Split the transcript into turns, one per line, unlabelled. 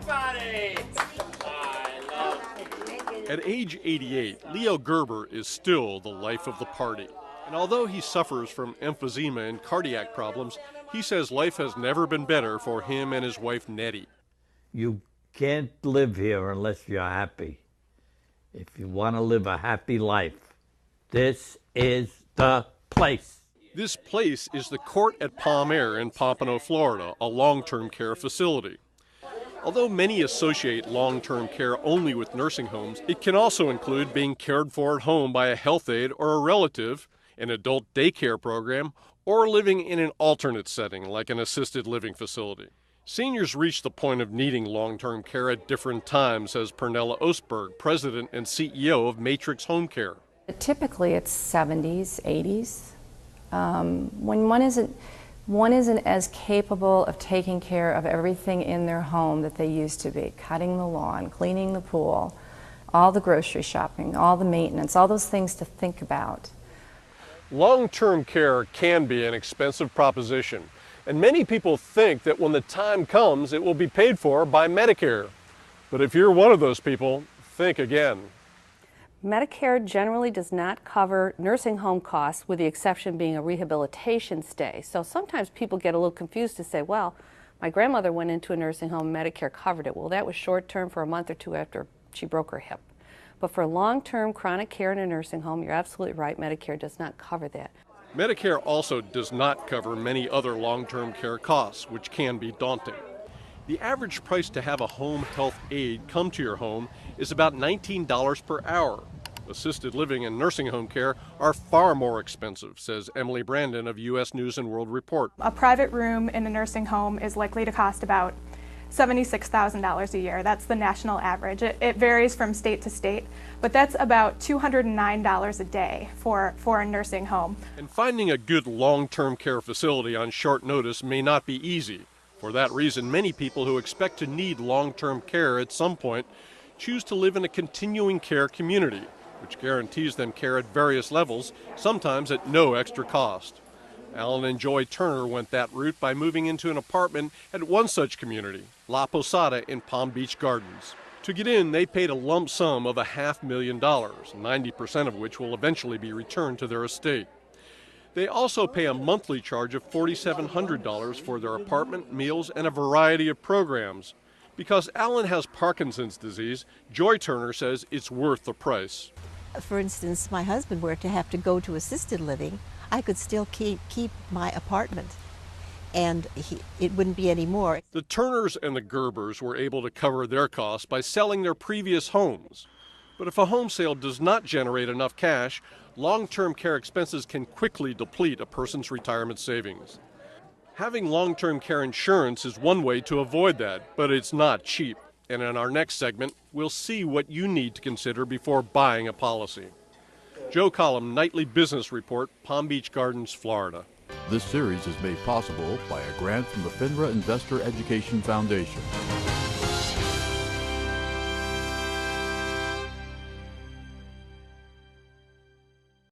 funny. I love it.
At age 88, Leo Gerber is still the life of the party. And although he suffers from emphysema and cardiac problems, he says life has never been better for him and his wife Nettie.
You can't live here unless you're happy. If you want to live a happy life, this is the place.
This place is the Court at Palm Air in Pompano, Florida, a long-term care facility. Although many associate long-term care only with nursing homes, it can also include being cared for at home by a health aide or a relative, an adult daycare program, or living in an alternate setting like an assisted living facility. Seniors reach the point of needing long-term care at different times, says Pernilla Ostberg, president and CEO of Matrix Home Care.
Typically it's 70s, 80s. When one isn't as capable of taking care of everything in their home that they used to be, cutting the lawn, cleaning the pool, all the grocery shopping, all the maintenance, all those things to think about.
Long-term care can be an expensive proposition, and many people think that when the time comes, it will be paid for by Medicare. But if you're one of those people, think again.
Medicare generally does not cover nursing home costs, with the exception being a rehabilitation stay. So sometimes people get a little confused to say, well, my grandmother went into a nursing home, Medicare covered it. Well, that was short-term for a month or two after she broke her hip. But for long-term chronic care in a nursing home, you're absolutely right, Medicare does not cover that.
Medicare also does not cover many other long-term care costs, which can be daunting. The average price to have a home health aide come to your home is about $19 per hour. Assisted living and nursing home care are far more expensive, says Emily Brandon of U.S. News and World Report.
A private room in a nursing home is likely to cost about $76,000 a year. That's the national average. It varies from state to state, but that's about $209 a day for a nursing home.
And finding a good long-term care facility on short notice may not be easy. For that reason, many people who expect to need long-term care at some point choose to live in a continuing care community, which guarantees them care at various levels, sometimes at no extra cost. Alan and Joy Turner went that route by moving into an apartment at one such community, La Posada in Palm Beach Gardens. To get in, they paid a lump sum of $500,000, 90% of which will eventually be returned to their estate. They also pay a monthly charge of $4,700 for their apartment, meals, and a variety of programs. Because Alan has Parkinson's disease, Joy Turner says it's worth the price.
For instance, my husband were to have to go to assisted living, I could still keep my apartment, and it wouldn't be any more.
The Turners and the Gerbers were able to cover their costs by selling their previous homes. But if a home sale does not generate enough cash, long-term care expenses can quickly deplete a person's retirement savings. Having long-term care insurance is one way to avoid that, but it's not cheap. And in our next segment, we'll see what you need to consider before buying a policy. Joe Collum, Nightly Business Report, Palm Beach Gardens, Florida.
This series is made possible by a grant from the FINRA Investor Education Foundation.